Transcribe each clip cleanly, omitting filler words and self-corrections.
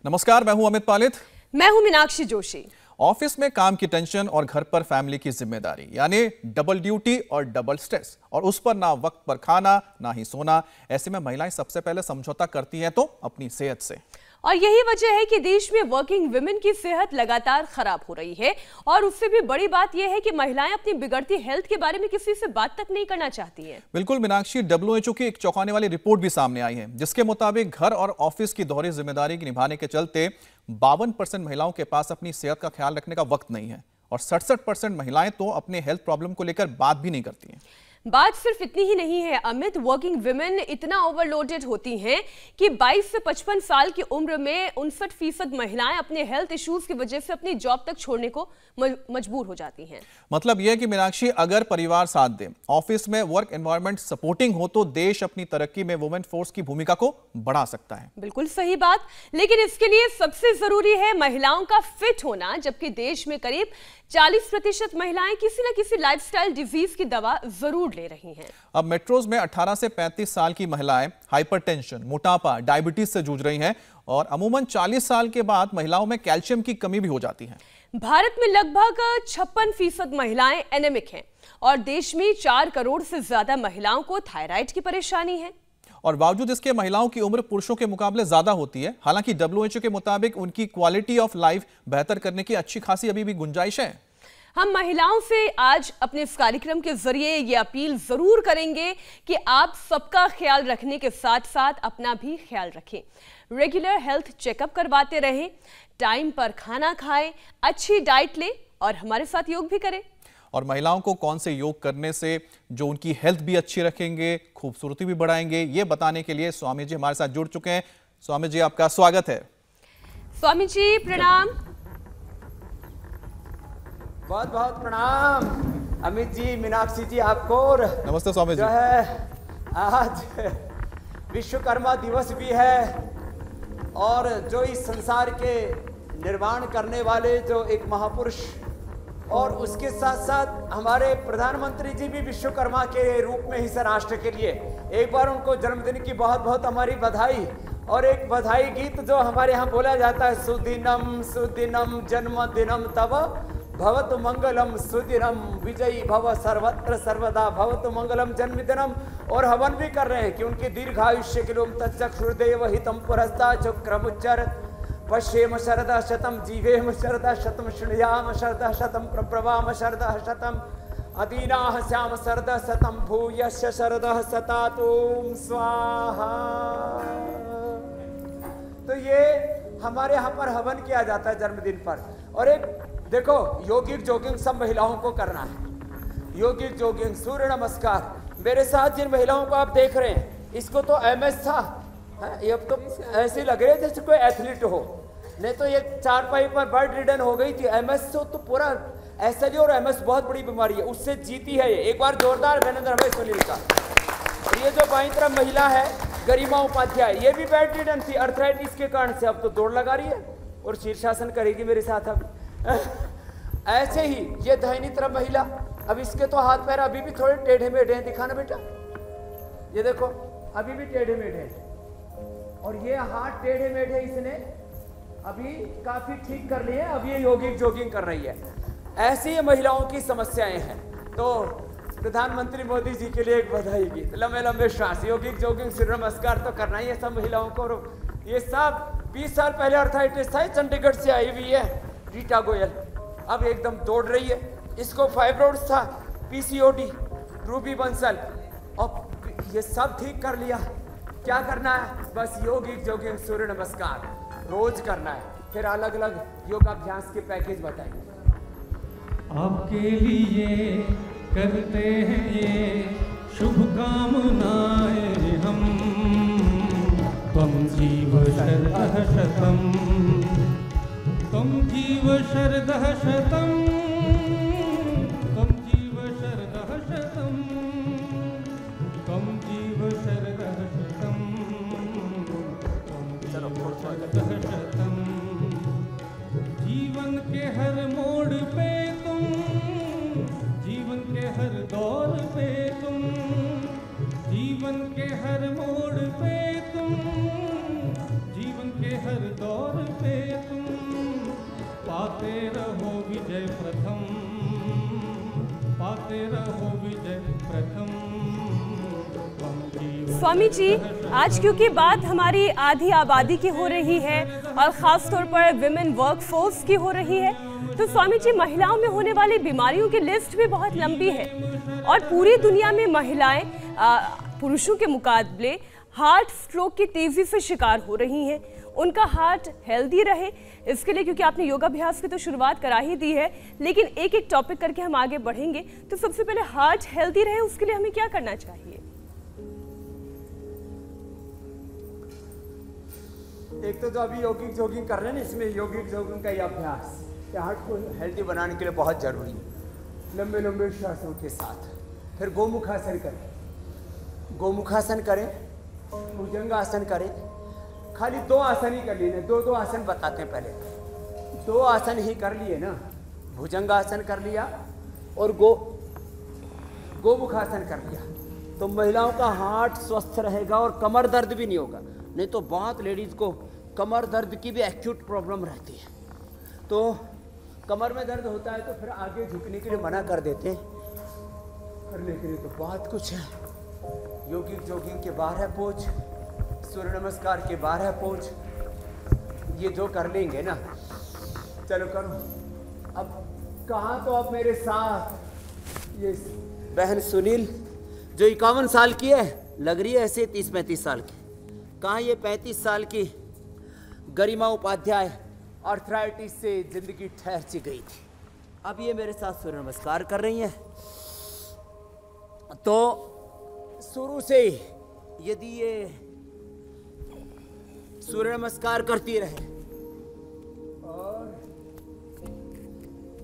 नमस्कार, मैं हूं अमित पालित। मैं हूं मीनाक्षी जोशी। ऑफिस में काम की टेंशन और घर पर फैमिली की जिम्मेदारी, यानी डबल ड्यूटी और डबल स्ट्रेस, और उस पर ना वक्त पर खाना ना ही सोना। ऐसे में महिलाएं सबसे पहले समझौता करती हैं तो अपनी सेहत से। और यही वजह है कि देश में वर्किंग वुमेन की सेहत लगातार खराब हो रही है। और उससे भी बड़ी बात यह है कि महिलाएं अपनी बिगड़ती हेल्थ के बारे में किसी से बात तक नहीं करना चाहती हैं। बिल्कुल मीनाक्षी, WHO की एक चौंकाने वाली रिपोर्ट भी सामने आई है, जिसके मुताबिक घर और ऑफिस की दोहरी जिम्मेदारी की निभाने के चलते 52% महिलाओं के पास अपनी सेहत का ख्याल रखने का वक्त नहीं है, और 67% महिलाएं तो अपने हेल्थ प्रॉब्लम को लेकर बात भी नहीं करती हैं। बात सिर्फ इतनी ही नहीं है अमित, वर्किंग वुमेन इतना ओवरलोडेड होती हैं कि 22 से 55 साल की उम्र में 59% महिलाएं अपने हेल्थ इश्यूज की वजह से अपनी जॉब तक छोड़ने को मजबूर हो जाती हैं। मतलब यह कि मीनाक्षी, अगर परिवार साथ दे, ऑफिस में वर्क एनवायरनमेंट सपोर्टिंग हो, तो देश अपनी तरक्की में वुमेन फोर्स की भूमिका को बढ़ा सकता है। बिल्कुल सही बात, लेकिन इसके लिए सबसे जरूरी है महिलाओं का फिट होना। जबकि देश में करीब 40% महिलाएं किसी न किसी लाइफस्टाइल डिजीज की दवा जरूर ले रही हैं। अब मेट्रोज में 18 से 35 साल की महिलाएं हाइपरटेंशन, मोटापा, डायबिटीज से जूझ रही हैं, और अमूमन 40 साल के बाद महिलाओं में कैल्शियम की कमी भी हो जाती है। भारत में लगभग 56% महिलाएं एनेमिक हैं, और देश में 4 करोड़ से ज्यादा महिलाओं को थायराइड की परेशानी है। और बावजूद इसके महिलाओं की उम्र पुरुषों के मुकाबले ज्यादा होती है। हालांकि WHO के मुताबिक उनकी क्वालिटी ऑफ लाइफ बेहतर करने की अच्छी खासी अभी भी गुंजाइश है। हम महिलाओं से आज अपने इस कार्यक्रम के जरिए ये अपील जरूर करेंगे कि आप सबका ख्याल रखने के साथ साथ अपना भी ख्याल रखें। रेगुलर हेल्थ चेकअप करवाते रहें, टाइम पर खाना खाएं, अच्छी डाइट लें और हमारे साथ योग भी करें। और महिलाओं को कौन से योग करने से जो उनकी हेल्थ भी अच्छी रखेंगे, खूबसूरती भी बढ़ाएंगे, ये बताने के लिए स्वामी जी हमारे साथ जुड़ चुके हैं। स्वामी जी, आपका स्वागत है। स्वामी जी प्रणाम। बहुत बहुत प्रणाम अमित जी, मीनाक्षी जी, आपको। और नमस्ते स्वामी जी। जो है आज विश्वकर्मा दिवस भी है, और जो इस संसार के निर्माण करने वाले जो एक महापुरुष, और उसके साथ साथ हमारे प्रधानमंत्री जी भी विश्वकर्मा के रूप में इस राष्ट्र के लिए एक बार उनको जन्मदिन की बहुत बहुत हमारी बधाई। और एक बधाई गीत जो हमारे यहाँ बोला जाता है, सुदिनम सुदिनम जन्मदिनम तव भवतु मंगलम सुदिनम विजयी भव सर्वत्र सर्वदा भवतु मंगलम जन्मदिनम। और हवन भी कर रहे हैं कि उनके दीर्घायुष्य के लिए तच्चक्षुर्देव हितम पुरस्ता चक्रमुच्चर पश्येम शरदा शतम जीवेम शरदा शतम शृणुयाम शरदा शतम प्रप्रवाम शरदा शतम अदीनाः श्याम शरदा शतम भूयस्य शरदा शतातुम स्वाहा। तो ये हमारे यहाँ पर हवन किया जाता है जन्मदिन पर। और एक देखो, योगिक जॉगिंग सब महिलाओं को करना है। योगिक जॉगिंग, सूर्य नमस्कार। मेरे साथ जिन महिलाओं को आप देख रहे हैं, इसको तो MS था, ये अब तो ऐसे लग रहे थे जैसे कोई एथलीट हो, नहीं तो ये चारपाई पर बर्ड रिडन हो गई थी। MS से तो पूरा SLE, और MS बहुत बड़ी बीमारी है, उससे जीती है ये। एक बार जोरदार अभिनंदन हमें सुनील का। और ये जो बाईं तरफ महिला है गरिमा उपाध्याय, ये भी बेड रिडन थी अर्थराइटिस के कारण से, अब तो दौड़ लगा रही है और शीर्षासन करेगी मेरे साथ अब। ऐसे ही ये दाहिनी तरफ महिला, अब इसके तो हाथ पैर अभी भी थोड़े टेढ़े मेढ़े हैं, दिखाना बेटा, ये देखो अभी भी टेढ़े मेढ़े हैं, और ये हाथ टेढ़े मेढ़े इसने अभी काफी ठीक कर लिए, अब ये योगिक जॉगिंग कर रही है। ऐसी ये महिलाओं की समस्याएं हैं। तो प्रधानमंत्री मोदी जी के लिए एक बधाई गीत, लंबे लंबे श्वास, योगिक जॉगिंग, सूर्य नमस्कार तो करना ही है सब महिलाओं को। ये सब 20 साल पहले अर्थराइटिस था, चंडीगढ़ से आई हुई है रीटा गोयल, अब एकदम दौड़ रही है। इसको फाइब्रोइड्स था, PCOD, रूबी बंसल, और ये सब ठीक कर लिया। क्या करना है? बस योगिक जॉगिंग, सूर्य नमस्कार रोज करना है। फिर अलग अलग योगाभ्यास के पैकेज बताएंगे। आपके लिए करते हैं ये शुभकामनाएं हम, त्वं जीव शरदः शतम, त्वं जीव शरदः शतम, त्वं जीव शरदः शतम, त्वं जीव शरदः शतम, त्वं जीव शरदः शतम। जीवन के हर मोड़ पे तुम, जीवन के हर दौर पे तुम, जीवन के हर मोड़ पे तुम, जीवन के हर दौर गाते रहो विजय प्रथम। स्वामी जी, आज क्योंकि बात हमारी आधी आबादी की हो रही है और ख़ास तौर पर विमेन वर्कफोर्स की हो रही है, तो स्वामी जी महिलाओं में होने वाली बीमारियों की लिस्ट भी बहुत लंबी है और पूरी दुनिया में महिलाएं पुरुषों के मुकाबले हार्ट स्ट्रोक की तेज़ी से शिकार हो रही हैं। उनका हार्ट हेल्दी रहे इसके लिए, क्योंकि आपने योगाभ्यास की तो शुरुआत करा ही दी है, लेकिन एक एक टॉपिक करके हम आगे बढ़ेंगे। तो सबसे पहले हार्ट हेल्दी रहे उसके लिए हमें क्या करना चाहिए? एक तो जो अभी यौगिक जॉगिंग कर रहे हैं ना, इसमें यौगिक जॉगिंग का ये अभ्यास हार्ट को हेल्दी बनाने के लिए बहुत जरूरी है। लंबे लंबे श्वासों के साथ फिर गोमुखासन करें, गोमुखासन करें, भुजंगासन करें। खाली 2 आसन ही कर लिए, 2 आसन बताते हैं। पहले 2 आसन ही कर लिए ना, भुजंगासन कर लिया और गोमुखासन कर लिया, तो महिलाओं का हार्ट स्वस्थ रहेगा और कमर दर्द भी नहीं होगा। नहीं तो बहुत लेडीज को कमर दर्द की भी एक्यूट प्रॉब्लम रहती है, तो कमर में दर्द होता है तो फिर आगे झुकने के लिए मना कर देते हैं। करने के लिए तो बहुत कुछ है। यौगिक जॉगिंग के 12 पोज, सूर्य नमस्कार के 12 पोज, ये जो कर लेंगे ना, चलो करो। अब कहाँ तो अब मेरे साथ ये बहन सुनील जो 51 साल की है, लग रही है ऐसे 30-35 साल की। कहाँ ये 35 साल की गरिमा उपाध्याय आर्थराइटिस से जिंदगी ठहर सी गई थी। अब ये मेरे साथ सूर्य नमस्कार कर रही हैं। तो शुरू से यदि ये सूर्य नमस्कार करती रहे और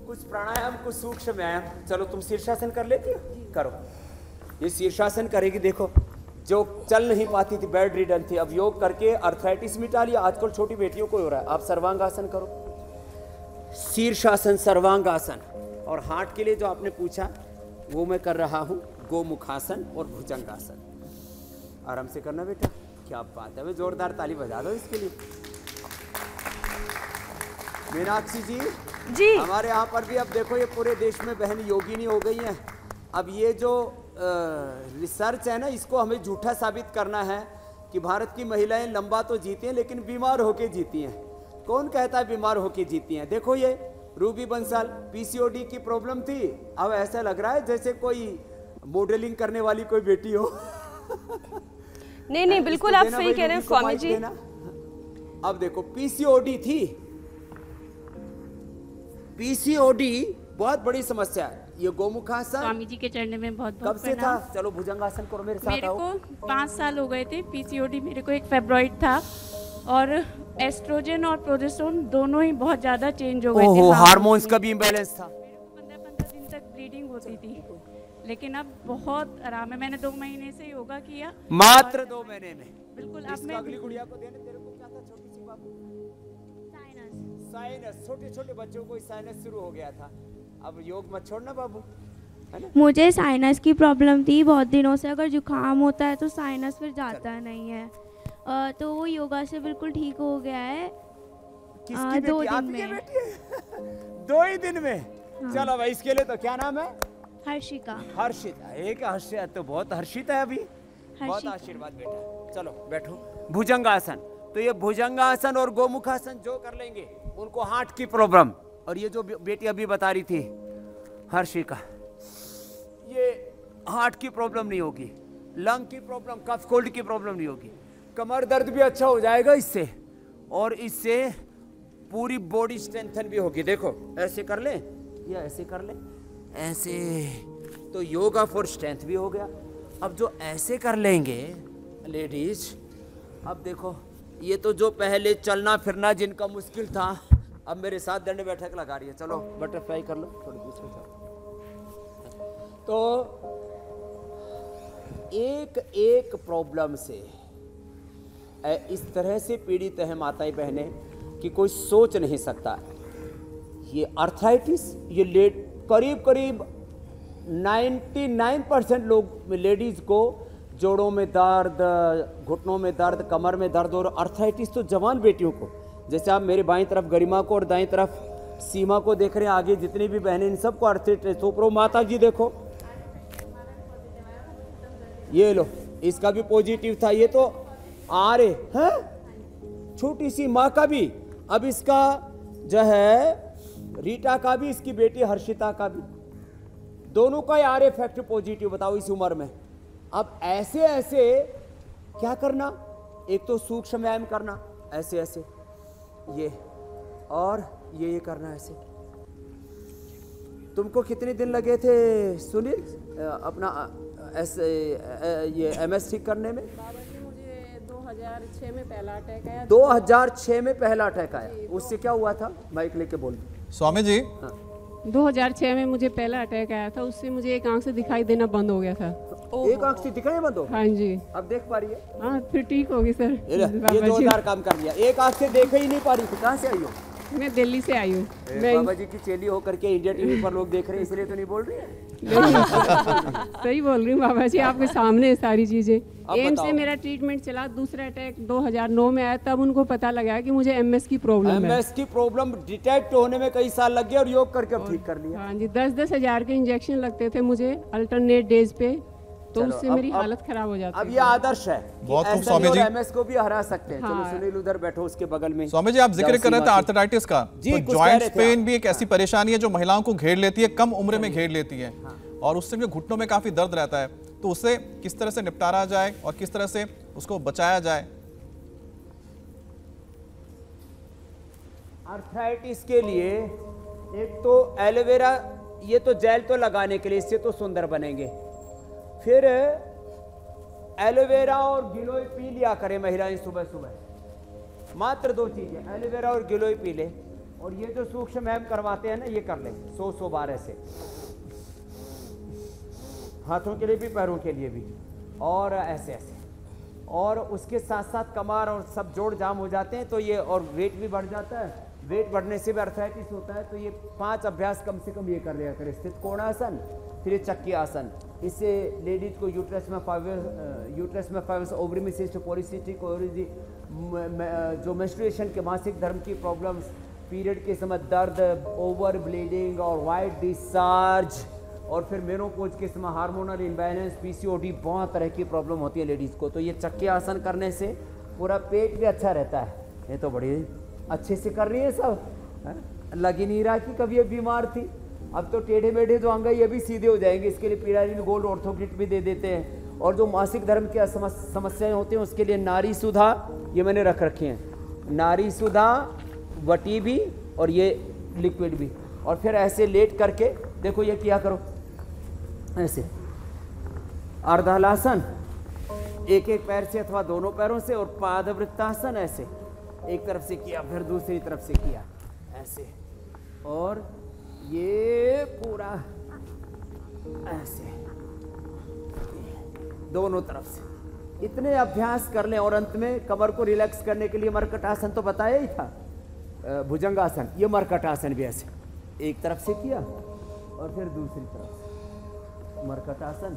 कुछ प्राणायाम, कुछ सूक्ष्म व्यायाम, चलो तुम शीर्षासन कर लेती हो, करो। ये शीर्षासन करेगी। देखो जो चल नहीं पाती थी, बेड रिडन थी, अब योग करके अर्थराइटिस मिटा लिया। आजकल छोटी बेटियों को हो रहा है। आप सर्वांगासन करो, शीर्षासन, सर्वांगासन। और हार्ट के लिए जो आपने पूछा वो मैं कर रहा हूँ, गोमुखासन और भुजंगासन। आराम से करना बेटा, क्या बात है। वे जोरदार ताली बजा दो इसके लिए। मीनाक्षी जी, हमारे यहाँ पर भी अब देखो ये पूरे देश में बहन योगिनी हो गई हैं। अब ये जो रिसर्च है ना, इसको हमें झूठा साबित करना है कि भारत की महिलाएं लंबा तो जीती हैं लेकिन बीमार होके जीती हैं। कौन कहता है बीमार होके जीती हैं? देखो ये रूबी बंसल, पीसीओडी की प्रॉब्लम थी, अब ऐसा लग रहा है जैसे कोई मॉडलिंग करने वाली कोई बेटी हो। नहीं बिल्कुल आप सही कह रहे हैं स्वामी जी। अब देखो पीसीओडी थी, पीसीओडी बहुत बड़ी समस्या है। ये गोमुखासन स्वामी जी के चरणों में बहुत कब से था? चलो भुजंगासन करो मेरे साथ। मेरे को 5 साल हो गए थे पीसीओडी। मेरे को एक फेब्रॉइड था और एस्ट्रोजन और प्रोजेस्टेरोन दोनों ही बहुत ज्यादा चेंज हो गए थे। हार्मोन्स का भी इम्बैलेंस था। मेरे को 15-15 दिन तक ब्लीडिंग होती थी, लेकिन अब बहुत आराम है। मैंने 2 महीने से योगा किया, मात्र 2 महीने में। बिल्कुल। अब मैं अगली गुड़िया को देने, तेरे को क्या था छोटी सी बाबू? साइनस। छोटे छोटे बच्चों को साइनस शुरू हो गया था। अब योग मत छोड़ना बाबू, है ना? मुझे साइनस की प्रॉब्लम थी बहुत दिनों से। अगर जुकाम होता है तो साइनस फिर जाता नहीं है, तो वो योगा से बिल्कुल ठीक हो गया है। किसकी 2 बेटी? दिन में 2 ही दिन में। हाँ। चलो भाई, इसके लिए तो क्या नाम है? हर्षिका। हर्षिता। एक हर्षिता तो बहुत हर्षित है अभी। बहुत आशीर्वाद बेटा। चलो बैठो। भुजंगासन, तो ये भुजंगासन और गोमुखासन जो कर लेंगे उनको हार्ट की प्रॉब्लम, और ये जो बेटी अभी बता रही थी हर्षिका, ये हार्ट की प्रॉब्लम नहीं होगी, लंग की प्रॉब्लम, कफ कोल्ड की प्रॉब्लम नहीं होगी, कमर दर्द भी अच्छा हो जाएगा इससे, और इससे पूरी बॉडी स्ट्रेंथन भी होगी। देखो ऐसे कर ले या ऐसे कर ले, ऐसे, तो योगा फॉर स्ट्रेंथ भी हो गया। अब जो ऐसे कर लेंगे लेडीज, अब देखो ये तो जो पहले चलना फिरना जिनका मुश्किल था, अब मेरे साथ दंड बैठक लगा रही है। चलो बटरफ्लाई कर लो थोड़ी दूसरी तरफ। तो एक एक प्रॉब्लम से इस तरह से पीड़ित है माताएं बहनें कि कोई सोच नहीं सकता। ये अर्थराइटिस, ये करीब करीब 99% लोग लेडीज को जोड़ों में दर्द, घुटनों में दर्द, कमर में दर्द, और अर्थराइटिस तो जवान बेटियों को, जैसे आप मेरे बाईं तरफ गरिमा को और दाईं तरफ सीमा को देख रहे हैं, आगे जितनी भी बहनें, इन सबको अर्थराइटिस। तो प्रो माता जी देखो ये लो, इसका भी पॉजिटिव था, ये तो आ रहे हैं, छोटी सी माँ का भी, अब इसका जो है रीटा का भी, इसकी बेटी हर्षिता का भी, दोनों का यार इफेक्ट पॉजिटिव। बताओ इस उम्र में। अब ऐसे ऐसे क्या करना, एक तो सूक्ष्म व्यायाम करना, ऐसे ऐसे ये, और ये करना ऐसे। तुमको कितने दिन लगे थे सुनील अपना ऐसे ये MS ठीक करने में? बाबा जी मुझे 2006 में पहला अटैक आया। 2006 में पहला अटैक आया, उससे क्या हुआ था? माइक लेके बोल। स्वामी जी, 2006 में मुझे पहला अटैक आया था, उससे मुझे एक आंख से दिखाई देना बंद हो गया था। एक आंख से दिखाई बंद हो? हाँ जी। अब देख पा रही है? हाँ, फिर ठीक होगी सर। ये जोरदार काम कर लिया। एक आंख से देख ही नहीं पा रही थी। कहाँ से आई हो? मैं दिल्ली से आई हूँ। बाबा जी की चेली होकर के इंडिया टीवी पर लोग देख रहे हैं, इसलिए तो नहीं बोल रही है? सही बोल रही हूँ बाबा जी, आपके सामने है सारी चीजें। एम्स बताओ। से मेरा ट्रीटमेंट चला, दूसरा अटैक 2009 में आया, तब उनको पता लगा कि मुझे MS की प्रॉब्लम है। MS की प्रॉब्लम डिटेक्ट होने में कई साल लग गए और योग करके अब ठीक कर लिया। हाँ जी, 10-10 हज़ार के इंजेक्शन लगते थे मुझे अल्टरनेट डेज पे, तो उससे मेरी हालत खराब हो जाती है। अब ये आदर्श है कि बहुत खूब SLE स्वामी जी। और MS को भी हरा सकते हैं। चलो हाँ। सुनील उधर बैठो उसके बगल में। स्वामी जी, आप जिक्र कर रहे थे आर्थराइटिस का, जी, तो कुछ कह जॉइंट्स रहे थे पेन आप। भी एक ऐसी परेशानी है जो महिलाओं को घेर लेती है, कम उम्र में घेर लेती है, और उससे भी घुटनों में काफी दर्द रहता है, तो उससे किस तरह से निपटारा जाए और किस तरह से उसको बचाया जाए? आर्थराइटिस के लिए एक तो एलोवेरा, ये तो जेल तो लगाने के लिए, इससे तो सुंदर बनेंगे। फिर एलोवेरा और गिलोय पी लिया करें महिलाएं सुबह सुबह, मात्र 2 चीजें, एलोवेरा और गिलोय पी ले, और ये जो सूक्ष्म व्यायाम करवाते हैं ना, ये कर ले 100 बार ऐसे, हाथों के लिए भी पैरों के लिए भी, और ऐसे ऐसे, और उसके साथ साथ कमर और सब जोड़ जाम हो जाते हैं तो ये, और वेट भी बढ़ जाता है, वेट बढ़ने से भी आर्थराइटिस होता है। तो ये 5 अभ्यास कम से कम ये कर लिया करें। स्थित कोणासन, फिर ये चक्की आसन, इससे लेडीज को यूट्रस में फाइब्रस, ओवरी में सिस्ट, पॉलीसिस्टिक ओवरी, जो मेंस्ट्रुएशन के मासिक धर्म की प्रॉब्लम्स, पीरियड के समय दर्द, ओवर ब्लीडिंग और वाइट डिस्चार्ज, और फिर मेनोपॉज के समय हार्मोनल इम्बैलेंस, PCOD, बहुत तरह की प्रॉब्लम होती है लेडीज़ को। तो ये चक्के आसन करने से पूरा पेट भी अच्छा रहता है। ये तो बड़ी अच्छे से कर रही है सब, लग ही नहीं रहा कि कभी ये बीमार थी। अब तो टेढ़े मेढ़े जो अंग ये भी सीधे हो जाएंगे। इसके लिए पीडारिन गोल्ड ऑर्थोग्रिट भी दे देते हैं। और जो मासिक धर्म की समस्याएं होती हैं उसके लिए नारी सुधा ये मैंने रख रखी हैं, नारी सुधा, वटी भी, और ये लिक्विड भी। और फिर ऐसे लेट करके देखो, ये किया करो ऐसे अर्धहलासन, एक एक पैर से अथवा दोनों पैरों से, और पादवृत्तासन ऐसे, एक तरफ से किया फिर दूसरी तरफ से किया ऐसे, और ये पूरा ऐसे दोनों तरफ से। इतने अभ्यास कर लें, और अंत में कमर को रिलैक्स करने के लिए मरकटासन तो बताया ही था, भुजंगासन, ये मरकटासन भी ऐसे एक तरफ से किया और फिर दूसरी तरफ से मरकटासन,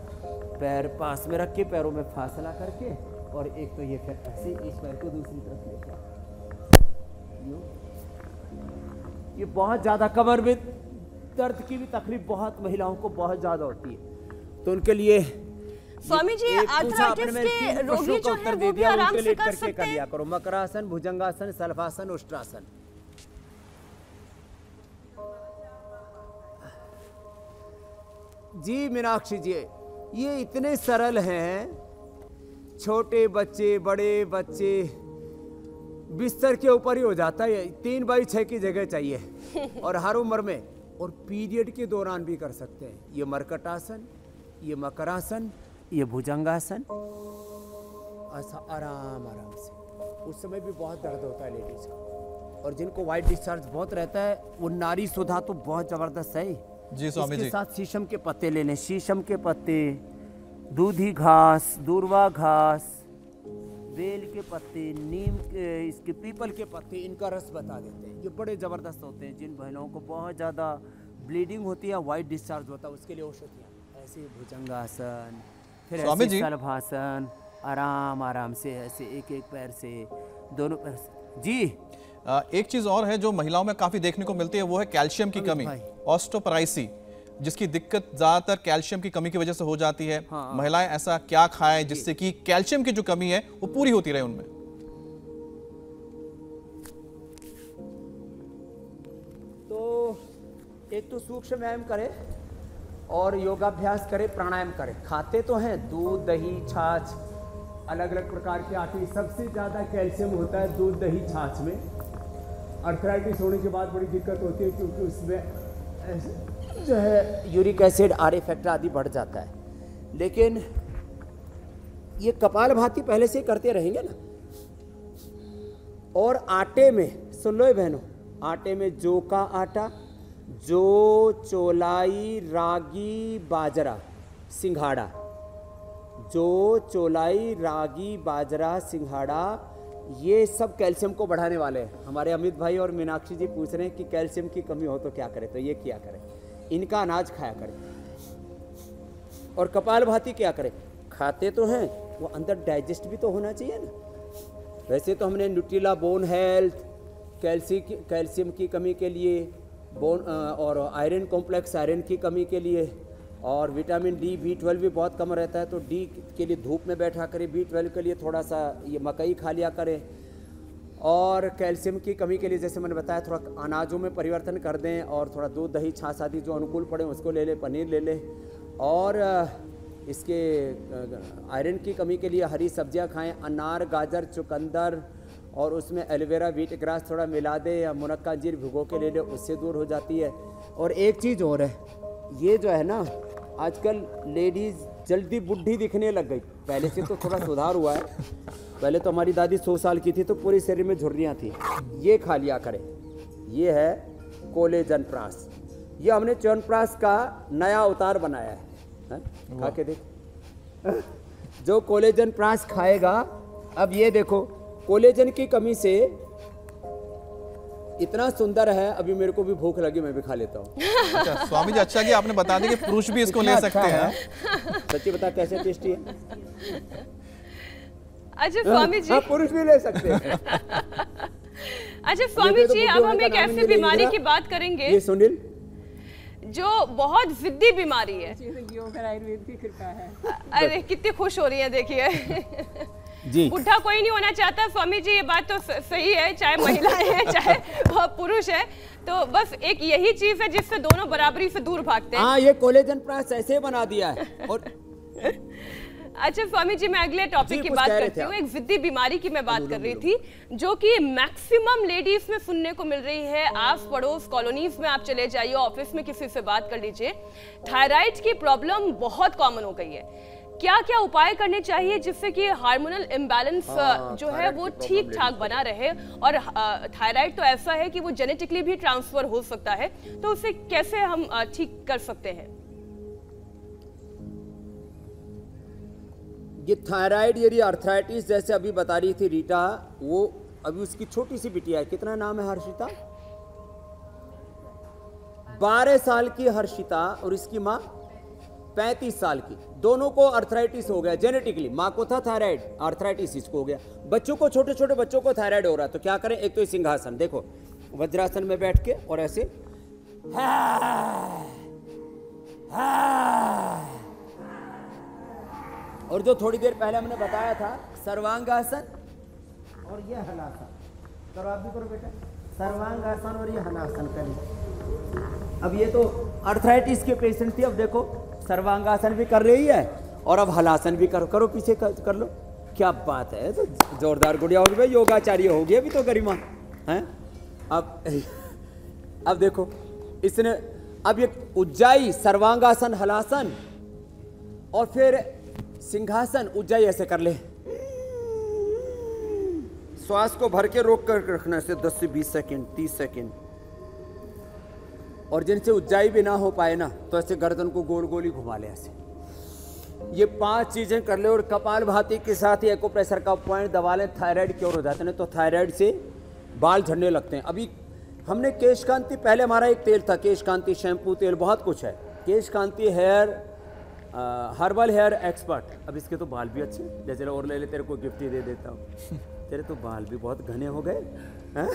पैर पास में रख के पैरों में फासला करके, और एक तो ये फिर ऐसे इस पैर को दूसरी तरफ लेकर, ये बहुत ज्यादा कमर में दर्द की भी तकलीफ बहुत महिलाओं को बहुत ज्यादा होती है, तो उनके लिए स्वामी जी आर्थराइटिस के रोगी जो है वो भी आराम से कर सकते हैं। करो मकरासन, भुजंगासन, सल्फासन, उष्ट्रासन। जी मीनाक्षी जी, ये इतने सरल हैं, छोटे बच्चे, बड़े बच्चे, बिस्तर के ऊपर ही हो जाता है। 3x6 की जगह चाहिए और हर उम्र में, और पीरियड के दौरान भी कर सकते हैं। ये मरकटासन, ये मकरासन, ये भुजंगासन, ऐसा आराम आराम से। उस समय भी बहुत दर्द होता है लेडीज को, और जिनको वाइट डिस्चार्ज बहुत रहता है वो नारी सुधा तो बहुत जबरदस्त है जी स्वामी जी। इसके साथ शीशम के पत्ते ले लें, शीशम के पत्ते, दूधी घास, दूर्वा घास, बेल के पत्ते, नीम के, इसके पीपल के पत्ते, इनका रस बता देते हैं। ये बड़े ज़बरदस्त होते हैं। जिन महिलाओं को बहुत ज़्यादा ब्लीडिंग होती है, वाइट डिस्चार्ज होता है, उसके लिए औषधियाँ। ऐसे भुजंगासन, फिर स्वामी ऐसे जी। सलभासन, आराम आराम से ऐसे एक एक पैर से, दोनों पैर से। जी एक चीज और है जो महिलाओं में काफी देखने को मिलती है, वो है कैल्शियम की कमी, ऑस्टोपराइसी। जिसकी दिक्कत ज्यादातर कैल्शियम की कमी की वजह से हो जाती है। महिलाएं ऐसा क्या खाएं जिससे कि कैल्शियम की जो कमी है वो पूरी होती रहे उनमें? तो एक तो सूक्ष्म व्यायाम करे और योगाभ्यास करे, प्राणायाम करे। खाते तो हैं दूध, दही, छाछ, अलग अलग प्रकार के आटे। सबसे ज़्यादा कैल्शियम होता है दूध, दही, छाछ में। अर्थराइटिस होने के बाद बड़ी दिक्कत होती है क्योंकि उसमें जो है यूरिक एसिड, आर फैक्टर आदि बढ़ जाता है। लेकिन ये कपालभाति पहले से करते रहेंगे ना। और आटे में सुन लो बहनों, आटे में जौ का आटा, जौ, चौलाई, रागी, बाजरा, सिंघाड़ा। जौ, चौलाई, रागी, बाजरा, सिंघाड़ा, ये सब कैल्शियम को बढ़ाने वाले हैं। हमारे अमित भाई और मीनाक्षी जी पूछ रहे हैं कि कैल्शियम की कमी हो तो क्या करें, तो ये क्या करें, इनका अनाज खाया करें। और कपालभाति क्या करें, खाते तो हैं वो अंदर डाइजेस्ट भी तो होना चाहिए ना। वैसे तो हमने न्यूट्रिला बोन हेल्थ, कैल्शियम की कमी के लिए, बोन और आयरन कॉम्प्लेक्स आयरन की कमी के लिए, और विटामिन डी, B12 भी बहुत कम रहता है तो डी के लिए धूप में बैठा करें, B12 के लिए थोड़ा सा ये मकई खा लिया करें। और कैल्शियम की कमी के लिए जैसे मैंने बताया थोड़ा अनाजों में परिवर्तन कर दें और थोड़ा दूध, दही, छाछ आदि जो अनुकूल पड़े उसको ले लें, पनीर ले लें। और इसके आयरन की कमी के लिए हरी सब्जियां खाएं, अनार, गाजर, चुकंदर, और उसमें एलोवेरा, व्हीट ग्रास थोड़ा मिला दे या मुनक्का अंजीर भिगो के ले ले, उससे दूर हो जाती है। और एक चीज़ और है, ये जो है ना आजकल लेडीज़ जल्दी बुढ़ी दिखने लग गई। पहले से तो थोड़ा सुधार हुआ है। पहले तो हमारी दादी 100 साल की थी तो पूरे शरीर में झुर्रियाँ थी। ये खा लिया करें, ये है कोलेजन प्रास। ये हमने च्यवनप्राश का नया अवतार बनाया है, खा के देख। जो कोलेजन प्रास खाएगा, अब ये देखो कोलेजन की कमी से इतना सुंदर है। अभी मेरे को भी भूख लगी, मैं भी खा लेता हूँ। अच्छा स्वामी जी, अच्छा कि आपने बता दिया कि पुरुष भी इसको ले सकते हैं। सच्ची बता कैसे टेस्टी है। अच्छा स्वामी जी, पुरुष भी ले सकते हैं। अच्छा स्वामी जी, अब हम एक ऐसी बीमारी की बात करेंगे, ये सुनील, जो बहुत जिद्दी बीमारी है। योग और आयुर्वेद की कृपा है। अरे कितनी खुश हो रही है, देखिए। जी बुढ़ा कोई नहीं होना चाहता स्वामी जी, ये बात तो सही है, चाहे महिलाएं हैं चाहे पुरुष है, तो बस एक यही चीज है जिससे दोनों बराबरी से दूर भागते हैं। हाँ, ये कोलेजन प्रास ऐसे बना दिया है। और अच्छा स्वामी जी, मैं अगले टॉपिक की बात करती हूँ। एक जिद्दी बीमारी की मैं बात कर रही थी, जो कि मैक्सिमम लेडीज में सुनने को मिल रही है। आस पड़ोस कॉलोनीज में आप चले जाइए, ऑफिस में किसी से बात कर लीजिए, थायराइड की प्रॉब्लम बहुत कॉमन हो गई है। क्या क्या उपाय करने चाहिए जिससे कि हार्मोनल इम्बैलेंस जो है वो ठीक ठाक बना रहे? और थायराइड तो ऐसा है कि वो जेनेटिकली भी ट्रांसफर हो सकता है, तो उसे कैसे हम ठीक कर सकते हैं? ये थायराइड यदि अर्थराइटिस जैसे अभी बता रही थी रीटा, वो अभी उसकी छोटी सी बिटिया है, कितना नाम है हर्षिता, 12 साल की हर्षिता, और इसकी माँ 35 साल की। दोनों को अर्थराइटिस हो गया जेनेटिकली। माँ को था थायराइड, अर्थराइटिस इसको हो गया। बच्चों को, छोटे छोटे बच्चों को थायराइड हो रहा है, तो क्या करें? एक तो सिंहासन, देखो वज्रासन में बैठ के और ऐसे और जो थोड़ी देर पहले हमने बताया था सर्वांगासन और ये हलासन करो। आप भी करो बेटा, सर्वांगासन और ये हलासन करिए। अब ये तो अर्थराइटिस के पेशेंट थी, अब देखो सर्वांगासन भी कर रही है और अब हलासन भी करो। करो पीछे कर लो, क्या बात है। तो जोरदार गुड़िया होगी भाई, योगाचार्य होगी अभी तो गरिमा है। अब देखो इसने, अब ये उज्जाई, सर्वांगासन, हलासन और फिर सिंहासन, उज्जाई ऐसे कर ले। श्वास को भर के रोक कर रखना ऐसे 10 से 20 सेकंड, 30 सेकंड। और जिनसे उज्जाई भी ना हो पाए ना, तो ऐसे गर्दन को गोल गोल ही घुमा ले ऐसे। ये 5 चीजें कर ले और कपालभाति के साथ ही एक्यूप्रेशर का पॉइंट दबा ले, थायराइड क्योर हो जाते हैं। तो थायराइड से बाल झड़ने लगते हैं। अभी हमने केश कांति, पहले हमारा एक तेल था केश कांति, शैम्पू, तेल, बहुत कुछ है। केश कांति हेयर हर्बल हेयर एक्सपर्ट। अब इसके तो बाल भी अच्छे, जैसे और ले ले, तेरे को गिफ्ट ही दे देता हूँ। तेरे तो बाल भी बहुत घने हो गए हैं?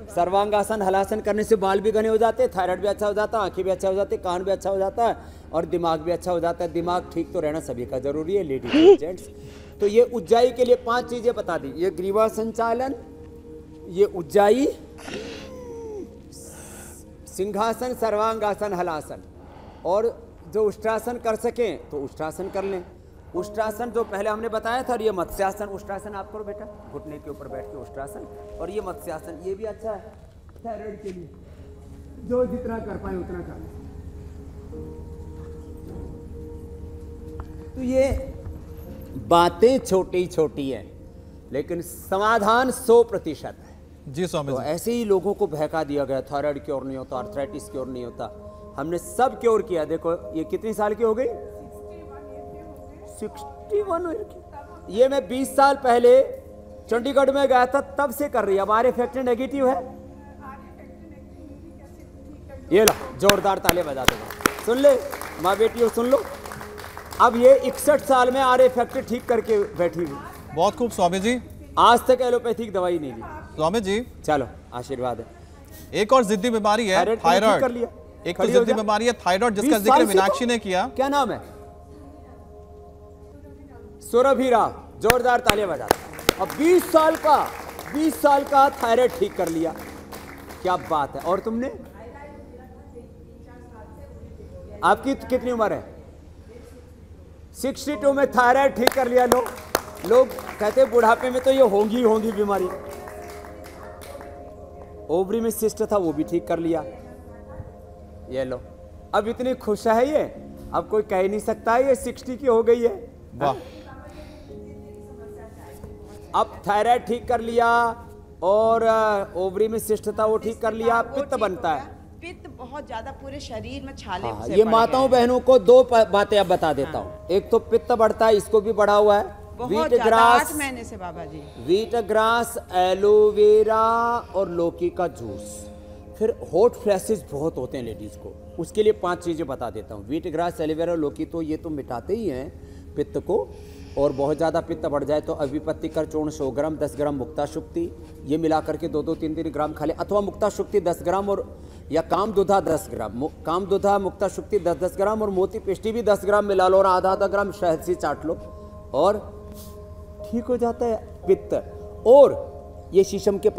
सर्वांगासन हलासन करने से बाल भी घने हो जाते हैं, थायराइड भी अच्छा हो जाता है, आंखें भी अच्छा हो जाती है, कान भी अच्छा हो जाता है और दिमाग भी अच्छा हो जाता है। दिमाग ठीक तो रहना सभी का जरूरी है, लेडीज और जेंट्स। तो ये उज्जाई के लिए 5 चीजें बता दी। ये ग्रीवा संचालन, ये उज्जाई, सिंहासन, सर्वांगासन, हलासन। और जो उष्ट्रासन कर सकें तो उष्ट्रासन कर लें। उष्ट्रासन जो पहले हमने बताया था, और ये मत्स्यासन। उष्ट्रासन आप करो बेटा, घुटने के ऊपर बैठ के उष्ट्रासन। और ये मत्स्यासन, ये भी अच्छा है थायराइड के लिए, जो जितना कर पाए उतना कर। तो ये बातें छोटी छोटी हैं, लेकिन समाधान 100% है। जी स्वामी तो जी। ऐसे ही लोगों को बहका दिया गया, थायराइड क्योर नहीं होता, आर्थराइटिस क्योर नहीं होता। हमने सब क्योर किया। देखो ये कितनी साल की हो गई? 61 की। ये मैं 20 साल पहले चंडीगढ़ में गया था, तब से कर रही है। अब आर इफेक्ट नेगेटिव है। ये लो जोरदार ताले बजा दो, सुन ले माँ बेटियों, सुन लो। अब ये 61 साल में आर इफेक्ट ठीक करके बैठी हुई। बहुत खूब स्वामी जी। आज तक एलोपैथिक दवाई नहीं ली। स्वामी जी चलो आशीर्वाद है। एक और जिद्दी बीमारी है थायराइड कर थायराइड। लिया। एक तो खड़ी हो जिद्दी जा। बीमारी है थायराइड, जिसका 20 जिक्र साल से मीनाक्षी तो- ने किया। क्या नाम है? सुरभि राव, जोरदार तालियां बजा दो। अब 20 साल का थायराइड ठीक कर लिया, क्या बात है। और तुमने, आपकी कितनी उम्र है? 62 में थायराइड ठीक कर लिया। लोग कहते हैं बुढ़ापे में तो ये होंगी बीमारी। ओवरी में सिस्ट था, वो भी ठीक कर लिया। ये लो, अब इतनी खुश है ये, अब कोई कह नहीं सकता ये 60 की हो गई है। वाह। अब थायराइड ठीक कर लिया, और ओवरी में सिस्ट था वो ठीक कर लिया। पित्त बनता है, पित्त बहुत ज्यादा पूरे शरीर में छाले हाँ, से ये पड़ माताओं गए हैं। बहनों को 2 बातें अब बता देता हूँ। एक तो पित्त बढ़ता है, इसको भी बढ़ा हुआ है। बहुत व्हीट ज्यादा, ग्रास, 8 महीने से बाबा जी। व्हीट ग्रास, एलोवेरा और लौकी का जूस। फिर हॉट फ्लैशेस बहुत होते हैं लेडीज को, उसके लिए 5 चीजें बता देता हूँ। व्हीट ग्रास, एलोवेरा, लौकी तो ये तो मिटाते ही हैं पित्त को। और बहुत ज़्यादा पित्त बढ़ जाए तो अभिपत्ति कर चूर्ण 100 ग्राम, 10 ग्राम मुक्ता शुक्ति, ये मिला करके 2-2, 3-3 ग्राम खा ले। अथवा मुक्ता शुक्ति 10 ग्राम और या कामदुधा 10 ग्राम, कामदुधा मुक्ता शुक्ति 10-10 ग्राम और मोती पिष्टी भी 10 ग्राम मिला लो, और आधा ग्राम शहद से चाट लो, और ठीक हो जाता है पित्त। और ये शीशम के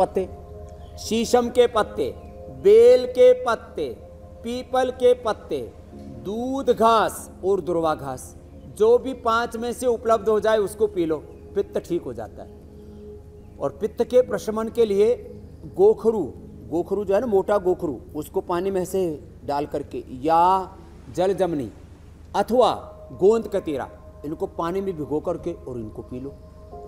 पत्ते, बेल के पत्ते, पीपल के पत्ते, दूध घास और दुर्वा घास, जो भी 5 में से उपलब्ध हो जाए उसको पी लो, पित्त ठीक हो जाता है। और पित्त के प्रशमन के लिए गोखरू जो है ना, मोटा गोखरू, उसको पानी में से डाल करके, या जल जमनी अथवा गोंद कतीरा, इनको पानी में भिगो करके और इनको पी लो,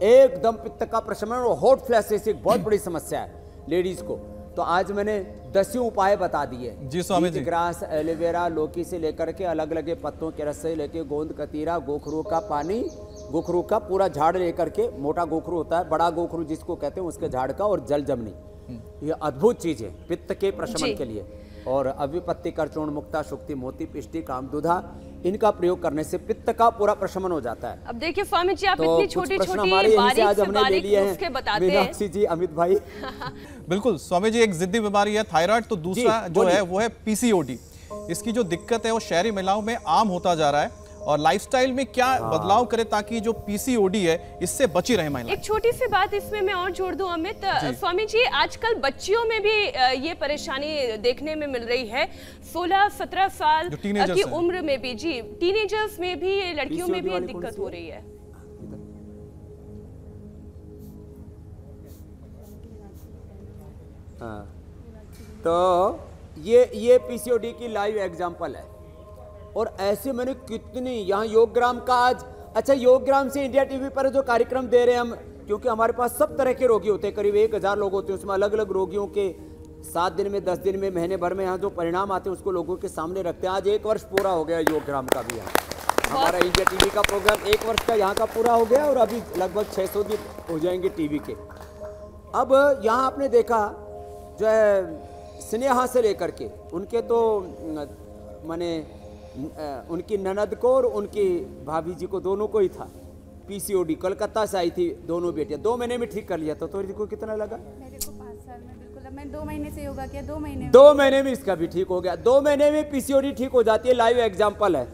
एकदम पित्त का प्रशमन। और हॉट फ्लैशेस एक बहुत बड़ी समस्या है लेडीज को। तो आज मैंने 10 उपाय बता दिए। जी स्वामी जी। ग्रास, एलोवेरा, लौकी से लेकर के अलग अलग पत्तों के रस से लेके गोंद कतीरा, गोखरू का पानी, गोखरू का पूरा झाड़ लेकर के, मोटा गोखरू होता है, बड़ा गोखरू जिसको कहते हैं उसके झाड़ का, और जल जमनी, ये अद्भुत चीज है पित्त के प्रशमन के लिए। और अभिपत्ति कर चूर्ण, मुक्ता शुक्ति, मोती पिष्टी, कामदुधा, इनका प्रयोग करने से पित्त का पूरा प्रशमन हो जाता है। अब देखिए स्वामी जी, आप तो इतनी कुछ छोटी प्रश्न छोटी हमारे यहीं से आज बारीक से हमने ले बारीक लिए नुस्खे हैं। बताते हैं। मीनाक्षी जी, अमित भाई। बिल्कुल स्वामी जी, एक जिद्दी बीमारी है थायराइड, तो दूसरा जो है वो है पीसीओडी। इसकी जो दिक्कत है वो शहरी महिलाओं में आम होता जा रहा है, और लाइफस्टाइल में क्या बदलाव करें ताकि जो पीसीओडी है इससे बची रहे महिलाएं। एक छोटी सी बात इसमें मैं और जोड़ दूं अमित, स्वामी जी, आजकल बच्चियों में भी ये परेशानी देखने में मिल रही है। 16-17 साल की उम्र में भी, जी टीनेजर्स में भी, लड़कियों में भी ये दिक्कत हो रही है। हाँ, तो ये पीसीओडी की लाइव एग्जांपल है। और ऐसे मैंने कितनी, यहाँ योगग्राम का आज, अच्छा योगग्राम से इंडिया टीवी पर जो कार्यक्रम दे रहे हैं हम, क्योंकि हमारे पास सब तरह के रोगी होते हैं, करीब 1000 लोग होते हैं, उसमें अलग अलग रोगियों के 7 दिन में, 10 दिन में, महीने भर में यहाँ जो परिणाम आते हैं उसको लोगों के सामने रखते हैं। आज 1 वर्ष पूरा हो गया योगग्राम का भी। हमारा इंडिया टीवी का प्रोग्राम 1 वर्ष का यहाँ का पूरा हो गया, और अभी लगभग 600 दिन हो जाएंगे टीवी के। अब यहाँ आपने देखा जो है स्नेहा से लेकर के उनके तो माने उनकी ननद को और उनकी भाभी जी को, दोनों को ही था। पीसीओडी, कोलकाता से आई थी दोनों बेटियां, 2 महीने में ठीक कर लिया था। तो को कितना लगा? मेरे को 5 साल में बिल्कुल। अब मैं 2 महीने से योगा किया, 2 महीने 2 महीने में इसका भी ठीक हो गया। 2 महीने में पीसीओडी ठीक हो जाती है, लाइव एग्जाम्पल है।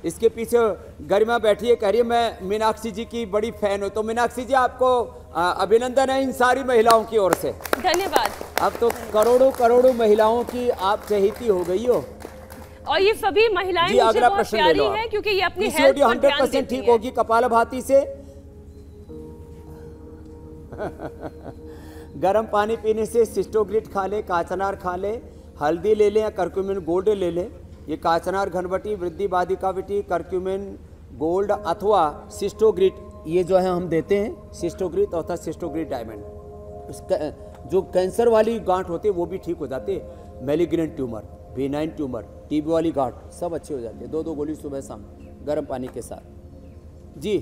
इसके पीछे गरिमा बैठी है, कह रही है मैं मीनाक्षी जी की बड़ी फैन हूँ। तो मीनाक्षी जी आपको अभिनंदन है इन सारी महिलाओं की ओर से, धन्यवाद। अब तो करोड़ों करोड़ों महिलाओं की आप चहेती हो गई हो। और ये सभी महिलाएं जी, मुझे अगला बहुत प्रश्न ले प्यारी लो आप। हैं क्योंकि ये अपनी हेल्थ पीसीओडी पर ध्यान 100% देती ठीक हैं। होगी कपालभाति से। गर्म पानी पीने से, सिस्टोग्रिट खा ले, काचनार खा ले, हल्दी ले लें या करक्यूमिन गोल्ड ले लें। ये काचनार घनवटी, वृद्धि बाधिकावटी, करक्यूमिन गोल्ड अथवा सिस्टोग्रिट, ये जो है हम देते हैं सिस्टोग्रिट अथवा सिस्टोग्रिट डायमंड। उसका जो कैंसर वाली गांठ होती है वो भी ठीक हो जाती है, malignant tumour, benign tumour, TB वाली गांठ सब अच्छी हो जाती है। 2-2 गोली सुबह शाम गर्म पानी के साथ। जी,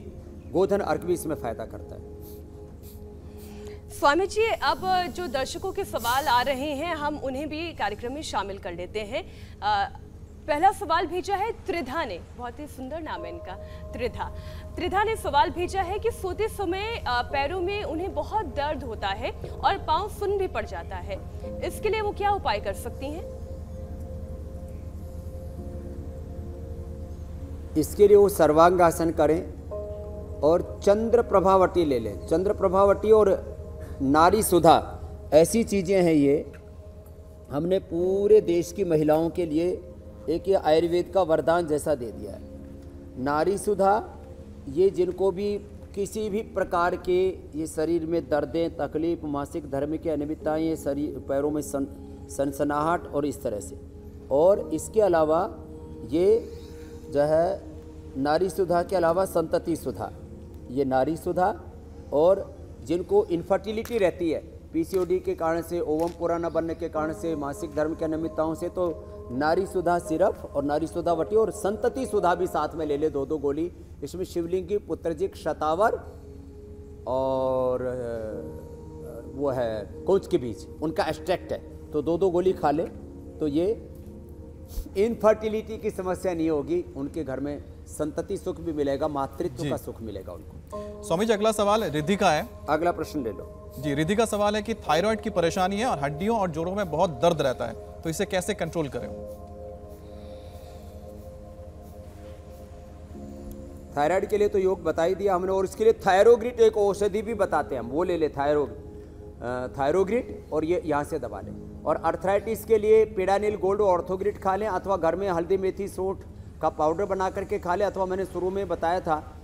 गोधन अर्क भी इसमें फायदा करता है। स्वामी जी, अब जो दर्शकों के सवाल आ रहे हैं हम उन्हें भी कार्यक्रम में शामिल कर लेते हैं। पहला सवाल भेजा है त्रिधा ने, बहुत ही सुंदर नाम है इनका, त्रिधा ने सवाल भेजा है कि सोते समय पैरों में उन्हें बहुत दर्द होता है और पांव सुन्न भी पड़ जाता है, इसके लिए वो क्या उपाय कर सकती हैं? इसके लिए वो सर्वांगासन करें और चंद्र प्रभावटी ले लें। चंद्र प्रभावटी और नारी सुधा ऐसी चीज़ें हैं, ये हमने पूरे देश की महिलाओं के लिए एक ये आयुर्वेद का वरदान जैसा दे दिया है। नारी सुधा, ये जिनको भी किसी भी प्रकार के ये शरीर में दर्दें, तकलीफ, मासिक धर्म की अनियमितताएं, ये शरीर पैरों में सनसनाहट और इस तरह से, और इसके अलावा ये जो है नारी सुधा के अलावा संतति सुधा, ये नारी सुधा, और जिनको इनफर्टिलिटी रहती है पीसीओडी के कारण से, ओवम पूरा न बनने के कारण से, मासिक धर्म की अनियमितताओं से, तो नारी सुधा सिरप और नारी सुधा वटी और संतति सुधा भी साथ में ले ले 2-2 गोली। इसमें शिवलिंगी, पुत्रजिक, शतावर और वो है कोच के बीज, उनका एक्सट्रैक्ट है, तो 2-2 गोली खा ले तो ये इनफर्टिलिटी की समस्या नहीं होगी, उनके घर में संतति सुख भी मिलेगा, मातृत्व का सुख मिलेगा उनको। स्वामी जी, अगला सवाल रिद्धि का है। अगला प्रश्न ले लो जी। रिद्धि का सवाल है कि थायराइड की परेशानी है और हड्डियों और जोड़ों में बहुत दर्द रहता है, तो इसे कैसे कंट्रोल करें? थायराइड के लिए तो योग बता ही दिया हमने, और इसके लिए थायरोग्रिट एक औषधि भी बताते हैं हम, वो ले ले थायरोग्रिट, और ये यहाँ से दबा लें। और अर्थराइटिस के लिए पेडानिल गोल्ड ऑर्थोग्रिट खा लें, अथवा घर में हल्दी, मेथी, सौंठ का पाउडर बना करके खा लें, अथवा मैंने शुरू में बताया था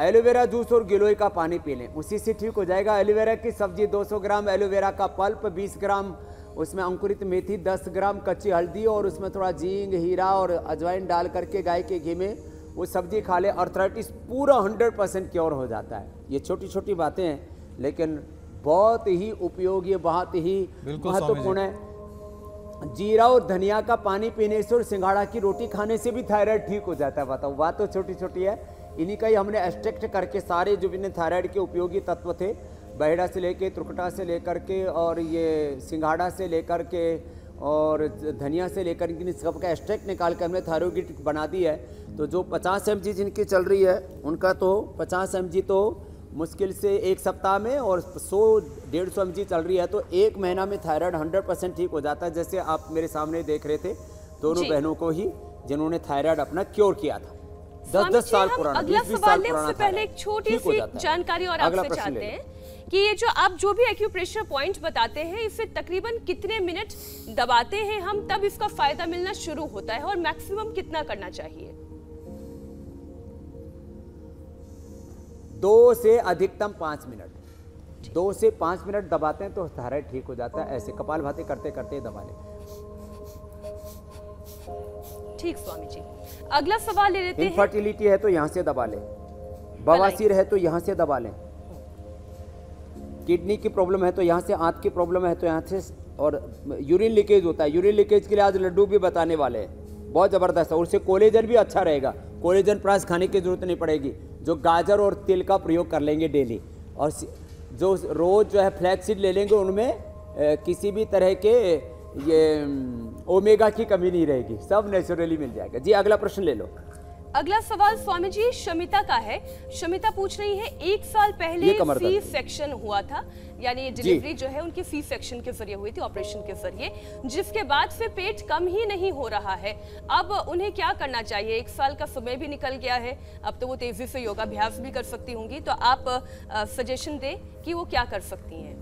एलोवेरा जूस और गिलोय का पानी पी लें, उसी से ठीक हो जाएगा। एलोवेरा की सब्जी 200 ग्राम एलोवेरा का पल्प, 20 ग्राम उसमें अंकुरित मेथी, 10 ग्राम कच्ची हल्दी और उसमें थोड़ा जींग, हीरा और अजवाइन डाल करके गाय के घी में वो सब्जी खा ले, अर्थराइटिस पूरा 100% क्योर हो जाता है। ये छोटी छोटी बातें हैं लेकिन बहुत ही उपयोगी, बहुत ही महत्वपूर्ण है। जीरा और धनिया का पानी पीने से और सिंघाड़ा की रोटी खाने से भी थायराइड ठीक हो जाता है। बताओ, बात तो छोटी छोटी है, इन्हीं का ही हमने एक्सट्रैक्ट करके सारे जो भी थायराइड के उपयोगी तत्व थे, बहेड़ा से लेके, त्रुकटा से लेकर के, और ये सिंघाड़ा से लेकर के, और धनिया से लेकर इन सबका एक्सट्रैक्ट निकाल कर हमने थायरोइड बना दी है। तो जो 50 mg जिनकी चल रही है उनका तो 50 mg तो मुश्किल से 1 सप्ताह में, और 100-150 mg चल रही है तो 1 महीना में थायराइड 100% ठीक हो जाता है। जैसे आप मेरे सामने देख रहे थे दोनों बहनों को ही, जिन्होंने थायराइड अपना क्योर किया था, 10-10 साल पुराना, 20-20 साल पुराना। उससे पहले एक छोटी सी जानकारी और आपसे चाहते हैं कि ये जो आप जो भी एक्यूप्रेशर पॉइंट बताते हैं, इसे तकरीबन कितने मिनट दबाते हैं हम, तब इसका फायदा मिलना शुरू होता है, और मैक्सिमम कितना करना चाहिए? 2 से अधिकतम 5 मिनट, 2 से 5 मिनट दबाते हैं तो थायराइड ठीक हो जाता है। ऐसे कपालभाति करते करते दबा लें। ठीक स्वामी जी, अगला सवाल ले लेते हैं। इनफर्टिलिटी है तो यहाँ से दबा लें, बवासीर है तो यहाँ से दबा लें, किडनी की प्रॉब्लम है तो यहाँ से, आंत की प्रॉब्लम है तो यहाँ से, और यूरिन लीकेज होता है, यूरिन लीकेज के लिए आज लड्डू भी बताने वाले हैं, बहुत ज़बरदस्त है। और उससे कोलेजन भी अच्छा रहेगा, कोलेजन प्रास खाने की जरूरत नहीं पड़ेगी, जो गाजर और तिल का प्रयोग कर लेंगे डेली, और जो रोज़ जो है फ्लैक्सीड ले लेंगे, उनमें किसी भी तरह के ये ओमेगा की कमी नहीं रहेगी, सब नेचुरली मिल जाएगा। जी, अगला प्रश्न ले लो। अगला सवाल स्वामी जी शमिता का है। शमिता पूछ रही है 1 साल पहले सी सेक्शन हुआ था, यानी डिलीवरी जो है उनकी सी सेक्शन के जरिए हुई थी, ऑपरेशन के जरिए, जिसके बाद से पेट कम ही नहीं हो रहा है। अब उन्हें क्या करना चाहिए? 1 साल का समय भी निकल गया है, अब तो वो तेजी से योगाभ्यास भी कर सकती होंगी, तो आप सजेशन दें कि वो क्या कर सकती हैं।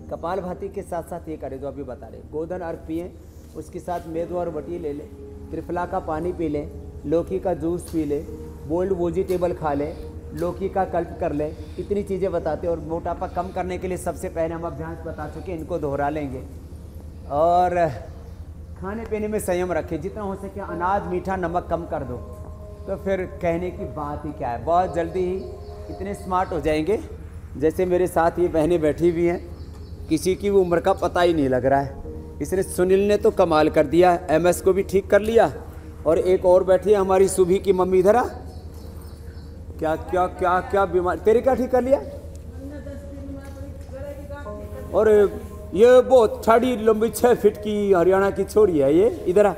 कपालभाति के साथ साथ ये करें जो अभी बता रहे, गोधन अर्घ पिए, उसके साथ मेदो और बटी ले ले, त्रिफला का पानी पी लें, लौकी का जूस पी ले, बोल्ड वेजिटेबल खा लें, लौकी का कल्प कर लें। इतनी चीज़ें बताते हैं। और मोटापा कम करने के लिए सबसे पहले हम अभ्यास बता चुके, इनको दोहरा लेंगे। और खाने पीने में संयम रखें, जितना हो सके अनाज मीठा नमक कम कर दो, तो फिर कहने की बात ही क्या है। बहुत जल्दी ही इतने स्मार्ट हो जाएंगे। जैसे मेरे साथ ये बहनें बैठी हुई हैं, किसी की उम्र का पता ही नहीं लग रहा है। इसने सुनील ने तो कमाल कर दिया, MS को भी ठीक कर लिया। और एक और बैठी है हमारी सुभी की मम्मी, इधर आ। क्या क्या क्या क्या बीमार, तेरे क्या ठीक कर लिया? और ये बहुत ठाड़ी लंबी 6 फीट की हरियाणा की छोरी है ये, इधर आ।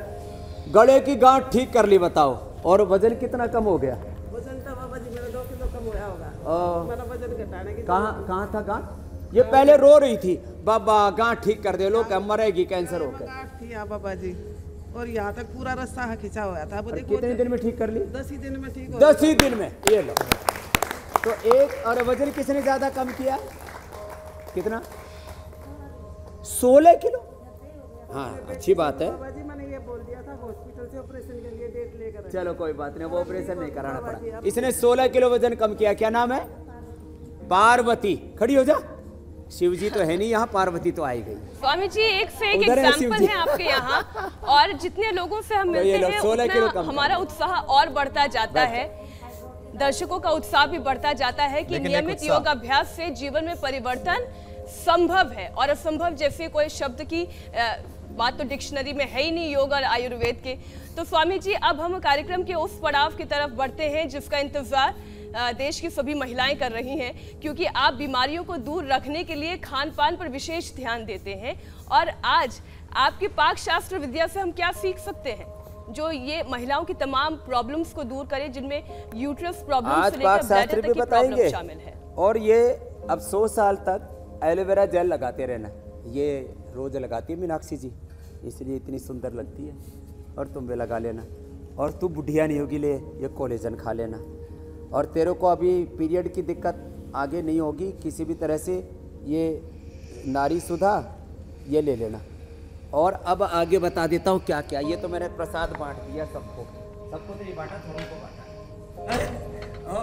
गले की गांठ ठीक कर ली, बताओ। और वजन कितना कम हो गया? वजन तो बाबा जी मेरा 2 किलो कम होया होगा। मेरा वजन घटाने की कहाँ था गांठ? ये पहले रो रही थी, बाबा गांठ ठीक कर दे, लोग मरेगी कैंसर होकर। गांठ थी बाबा जी, और यहाँ तक पूरा रास्ता खिंचा हुआ था। कितने दिन में ठीक कर ली? 10 ही दिन में ठीक हो। 10 ही दिन में, ये लो। तो एक और वजन किसने ज्यादा कम किया? कितना? 16 किलो। हाँ, अच्छी बात है। बाबा जी मैंने ये बोल दिया था, हॉस्पिटल से ऑपरेशन के लिए डेट लेकर। चलो कोई बात नहीं, वो ऑपरेशन नहीं कराना पड़ा। इसने 16 किलो वजन कम किया। क्या नाम है? पार्वती। खड़ी हो जा। शिव जी तो है नहीं यहाँ, पार्वती तो आई गई। स्वामी जी एक से एक एग्जाम्पल है आपके यहाँ, और जितने लोगों से हम मिलते हैं उतना हमारा उत्साह और बढ़ता जाता है, दर्शकों का उत्साह भी बढ़ता जाता है कि नियमित योगाभ्यास से जीवन में परिवर्तन संभव है। और असंभव जैसे कोई शब्द की बात तो डिक्शनरी में है ही नहीं योग और आयुर्वेद के। तो स्वामी जी अब हम कार्यक्रम के उस पड़ाव की तरफ बढ़ते हैं जिसका इंतजार देश की सभी महिलाएं कर रही हैं, क्योंकि आप बीमारियों को दूर रखने के लिए खान पान पर विशेष ध्यान देते हैं। और आज आपकी पाक शास्त्र विद्या से हम क्या सीख सकते हैं जो ये महिलाओं की तमाम प्रॉब्लम्स को दूर करे, जिनमें यूट्रस प्रॉब्लम से लेकर ब्लैडर तक की प्रॉब्लम शामिल है। और ये अब 100 साल तक एलोवेरा जेल लगाते रहना, ये रोज लगाती है मीनाक्षी जी, इसलिए इतनी सुंदर लगती है। और तुम भी लगा लेना। और तू बुढ़िया नहीं होगी, ले ये कोलेजन खा लेना। और तेरे को अभी पीरियड की दिक्कत आगे नहीं होगी किसी भी तरह से, ये नारी सुधा ये ले लेना। और अब आगे बता देता हूँ क्या क्या। ये तो मैंने प्रसाद बांट दिया सबको, सबको तो नहीं बांटा, थोड़ों को बांटा।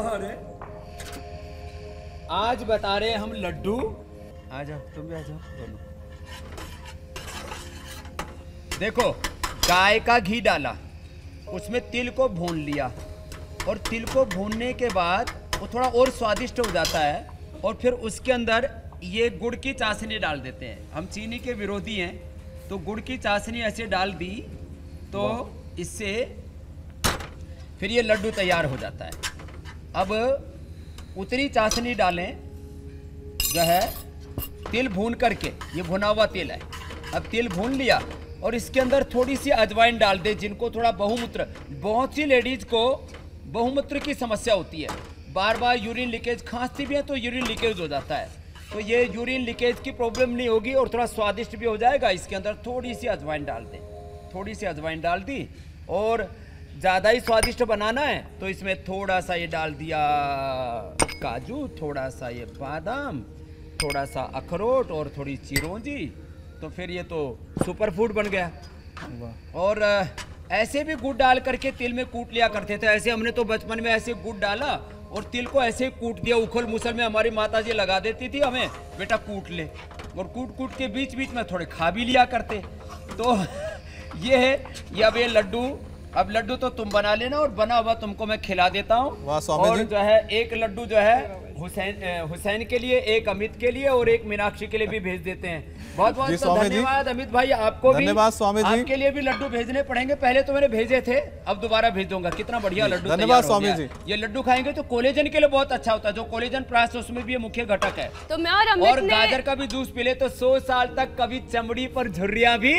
अरे आज बता रहे हम लड्डू। आ जाओ, तुम भी आ जाओ दोनों। देखो, गाय का घी डाला, उसमें तिल को भून लिया, और तिल को भूनने के बाद वो थोड़ा और स्वादिष्ट हो जाता है। और फिर उसके अंदर ये गुड़ की चाशनी डाल देते हैं। हम चीनी के विरोधी हैं, तो गुड़ की चाशनी ऐसे डाल दी तो इससे फिर ये लड्डू तैयार हो जाता है। अब उतनी चाशनी डालें जो है तिल भून करके, ये भुना हुआ तिल है। अब तिल भून लिया और इसके अंदर थोड़ी सी अजवाइन डाल दे। जिनको थोड़ा बहुमूत्र, बहुत सी लेडीज को बहुमूत्र की समस्या होती है, बार बार यूरिन लीकेज, खांसती भी है तो यूरिन लीकेज हो जाता है, तो ये यूरिन लीकेज की प्रॉब्लम नहीं होगी और थोड़ा स्वादिष्ट भी हो जाएगा। इसके अंदर थोड़ी सी अजवाइन डाल दें, थोड़ी सी अजवाइन डाल दी। और ज़्यादा ही स्वादिष्ट बनाना है तो इसमें थोड़ा सा ये डाल दिया काजू, थोड़ा सा ये बादाम, थोड़ा सा अखरोट और थोड़ी चिरौंजी, तो फिर ये तो सुपर फूड बन गया। और ऐसे भी गुड़ डाल करके तिल में कूट लिया करते थे। ऐसे हमने तो बचपन में ऐसे गुड़ डाला और तिल को ऐसे ही कूट दिया। उखल मुसल में हमारी माता जी लगा देती थी हमें, बेटा कूट ले, और कूट कूट के बीच बीच में थोड़े खा भी लिया करते। तो ये है, ये अब ये लड्डू, अब लड्डू तो तुम बना लेना और बना हुआ तुमको मैं खिला देता हूँ। और जो है एक लड्डू जो है हुसैन के लिए, एक अमित के लिए और एक मीनाक्षी के लिए भी भेज देते हैं। बहुत बहुत धन्यवाद अमित भाई, आपको भी धन्यवाद स्वामी जी। आपके लिए भी लड्डू भेजने पड़ेंगे, पहले तो मैंने भेजे थे, अब दोबारा भेज दूंगा। कितना बढ़िया लड्डू, धन्यवाद स्वामी जी। ये लड्डू खाएंगे तो कोलेजन के लिए बहुत अच्छा होता है, जो कोलेजन प्राश उसमें भी ये मुख्य घटक है। तो मैं और गाजर का भी जूस पी ले तो 100 साल तक कभी चमड़ी पर झुर्रियां भी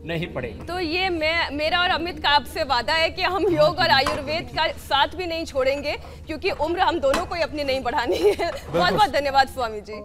नहीं पड़ेगी। तो ये मेरा और अमित का आपसे वादा है कि हम योग और आयुर्वेद का साथ भी नहीं छोड़ेंगे, क्योंकि उम्र हम दोनों को ही अपनी नहीं बढ़ानी है। बहुत बहुत धन्यवाद स्वामी जी।